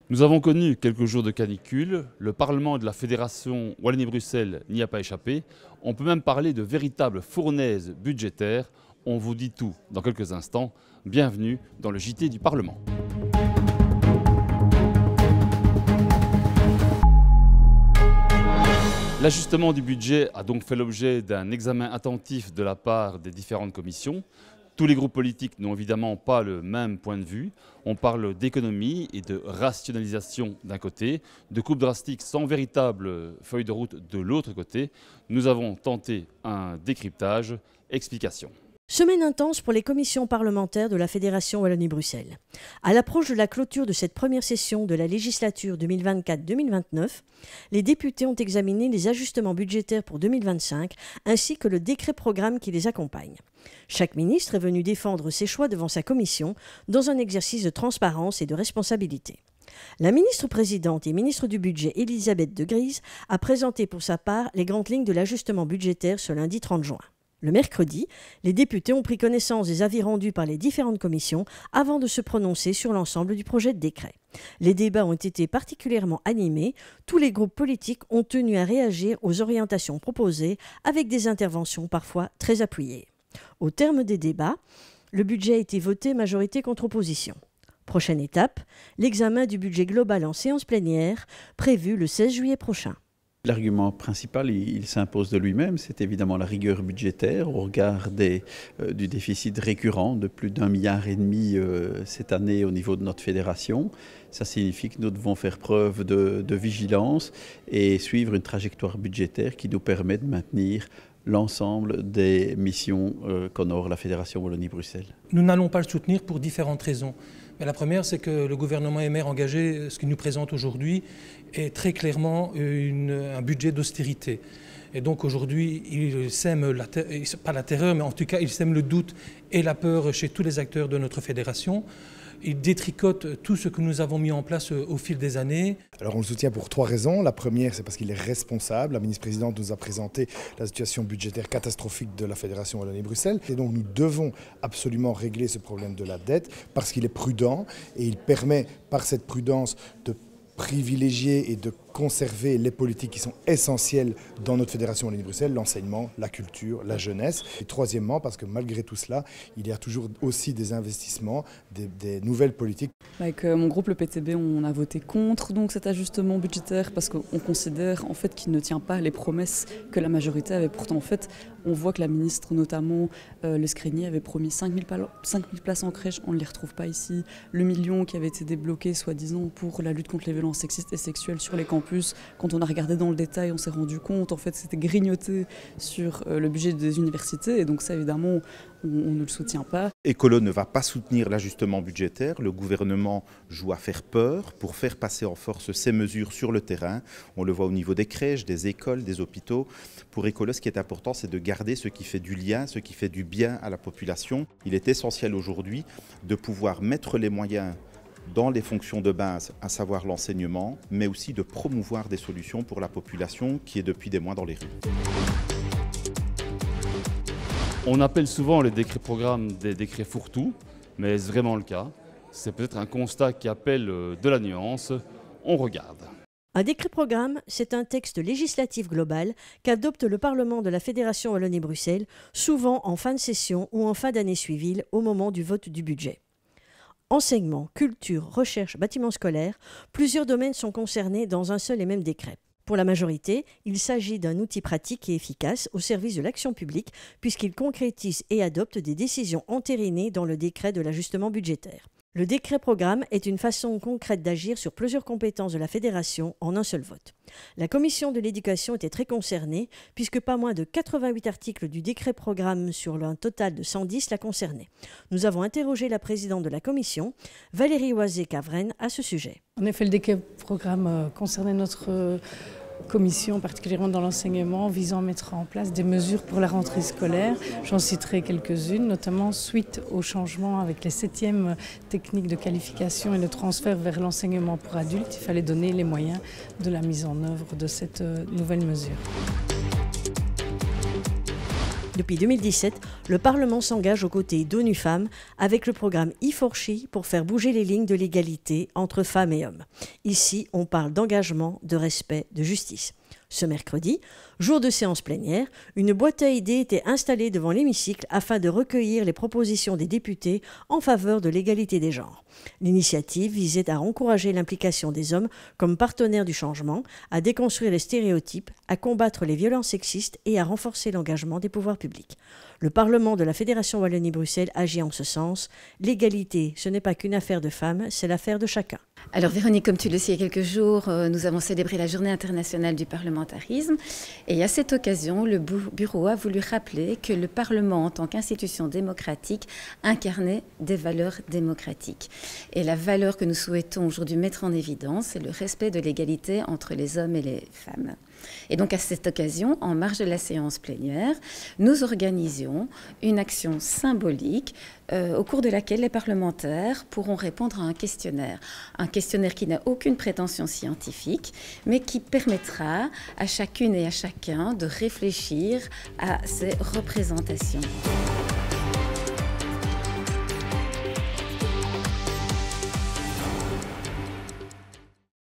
Nous avons connu quelques jours de canicule, le Parlement de la Fédération Wallonie-Bruxelles n'y a pas échappé. On peut même parler de véritable fournaise budgétaire. On vous dit tout dans quelques instants. Bienvenue dans le JT du Parlement. L'ajustement du budget a donc fait l'objet d'un examen attentif de la part des différentes commissions. Tous les groupes politiques n'ont évidemment pas le même point de vue. On parle d'économie et de rationalisation d'un côté, de coupes drastiques sans véritable feuille de route de l'autre côté. Nous avons tenté un décryptage. Explication. Semaine intense pour les commissions parlementaires de la Fédération Wallonie-Bruxelles. À l'approche de la clôture de cette première session de la législature 2024-2029, les députés ont examiné les ajustements budgétaires pour 2025 ainsi que le décret-programme qui les accompagne. Chaque ministre est venu défendre ses choix devant sa commission dans un exercice de transparence et de responsabilité. La ministre-présidente et ministre du Budget Elisabeth De Gries a présenté pour sa part les grandes lignes de l'ajustement budgétaire ce lundi 30 juin. Le mercredi, les députés ont pris connaissance des avis rendus par les différentes commissions avant de se prononcer sur l'ensemble du projet de décret. Les débats ont été particulièrement animés. Tous les groupes politiques ont tenu à réagir aux orientations proposées avec des interventions parfois très appuyées. Au terme des débats, le budget a été voté majorité contre opposition. Prochaine étape, l'examen du budget global en séance plénière, prévu le 16 juillet prochain. L'argument principal, il s'impose de lui-même, c'est évidemment la rigueur budgétaire au regard du déficit récurrent de plus d'1,5 milliard cette année au niveau de notre fédération. Ça signifie que nous devons faire preuve de vigilance et suivre une trajectoire budgétaire qui nous permet de maintenir l'ensemble des missions qu'honore la Fédération Wallonie-Bruxelles. Nous n'allons pas le soutenir pour différentes raisons. Mais la première, c'est que le gouvernement MR engagé, ce qu'il nous présente aujourd'hui, est très clairement un budget d'austérité. Et donc aujourd'hui, il sème, pas la terreur, mais en tout cas, il sème le doute et la peur chez tous les acteurs de notre fédération. Il détricote tout ce que nous avons mis en place au fil des années. Alors on le soutient pour 3 raisons. La première, c'est parce qu'il est responsable. La ministre-présidente nous a présenté la situation budgétaire catastrophique de la Fédération Wallonie-Bruxelles. Et donc nous devons absolument régler ce problème de la dette parce qu'il est prudent et il permet par cette prudence de privilégier et de conserver les politiques qui sont essentielles dans notre Fédération Wallonie-Bruxelles, l'enseignement, la culture, la jeunesse. Et troisièmement, parce que malgré tout cela, il y a toujours aussi des investissements, des nouvelles politiques. Avec mon groupe, le PTB, on a voté contre donc, cet ajustement budgétaire parce qu'on considère en fait, qu'il ne tient pas les promesses que la majorité avait. Pourtant, en fait, on voit que la ministre, notamment Le Scrigny, avait promis 5 000 places en crèche. On ne les retrouve pas ici. Le million qui avait été débloqué, soi-disant, pour la lutte contre les violences sexistes et sexuelles sur les campus. Quand on a regardé dans le détail, on s'est rendu compte, en fait, c'était grignoté sur le budget des universités. Et donc ça, évidemment, on ne le soutient pas. Ecolo ne va pas soutenir l'ajustement budgétaire. Le gouvernement joue à faire peur pour faire passer en force ces mesures sur le terrain. On le voit au niveau des crèches, des écoles, des hôpitaux. Pour Ecolo, ce qui est important, c'est de garder ce qui fait du lien, ce qui fait du bien à la population. Il est essentiel aujourd'hui de pouvoir mettre les moyens dans les fonctions de base, à savoir l'enseignement, mais aussi de promouvoir des solutions pour la population qui est depuis des mois dans les rues. On appelle souvent les décrets-programmes des décrets fourre-tout, mais est-ce vraiment le cas? C'est peut-être un constat qui appelle de la nuance. On regarde. Un décret-programme, c'est un texte législatif global qu'adopte le Parlement de la Fédération Wallonie-Bruxelles, souvent en fin de session ou en fin d'année civile au moment du vote du budget. Enseignement, culture, recherche, bâtiments scolaires, plusieurs domaines sont concernés dans un seul et même décret. Pour la majorité, il s'agit d'un outil pratique et efficace au service de l'action publique puisqu'il concrétise et adopte des décisions entérinées dans le décret de l'ajustement budgétaire. Le décret-programme est une façon concrète d'agir sur plusieurs compétences de la Fédération en un seul vote. La Commission de l'éducation était très concernée puisque pas moins de 88 articles du décret-programme sur un total de 110 la concernaient. Nous avons interrogé la présidente de la Commission, Valérie Oisé-Cavren, à ce sujet. En effet, le décret-programme concernait notre commission, particulièrement dans l'enseignement, visant à mettre en place des mesures pour la rentrée scolaire. J'en citerai quelques-unes, notamment suite au changement avec les 7e techniques de qualification et le transfert vers l'enseignement pour adultes. Il fallait donner les moyens de la mise en œuvre de cette nouvelle mesure. Depuis 2017, le Parlement s'engage aux côtés d'ONU Femmes avec le programme E4She pour faire bouger les lignes de l'égalité entre femmes et hommes. Ici, on parle d'engagement, de respect, de justice. Ce mercredi, jour de séance plénière, une boîte à idées était installée devant l'hémicycle afin de recueillir les propositions des députés en faveur de l'égalité des genres. L'initiative visait à encourager l'implication des hommes comme partenaires du changement, à déconstruire les stéréotypes, à combattre les violences sexistes et à renforcer l'engagement des pouvoirs publics. Le Parlement de la Fédération Wallonie-Bruxelles agit en ce sens. L'égalité, ce n'est pas qu'une affaire de femmes, c'est l'affaire de chacun. Alors Véronique, comme tu le sais, il y a quelques jours, nous avons célébré la Journée internationale du parlementarisme. Et à cette occasion, le bureau a voulu rappeler que le Parlement, en tant qu'institution démocratique, incarnait des valeurs démocratiques. Et la valeur que nous souhaitons aujourd'hui mettre en évidence, c'est le respect de l'égalité entre les hommes et les femmes. Et donc à cette occasion, en marge de la séance plénière, nous organisions une action symbolique au cours de laquelle les parlementaires pourront répondre à un questionnaire qui n'a aucune prétention scientifique, mais qui permettra à chacune et à chacun de réfléchir à ces représentations.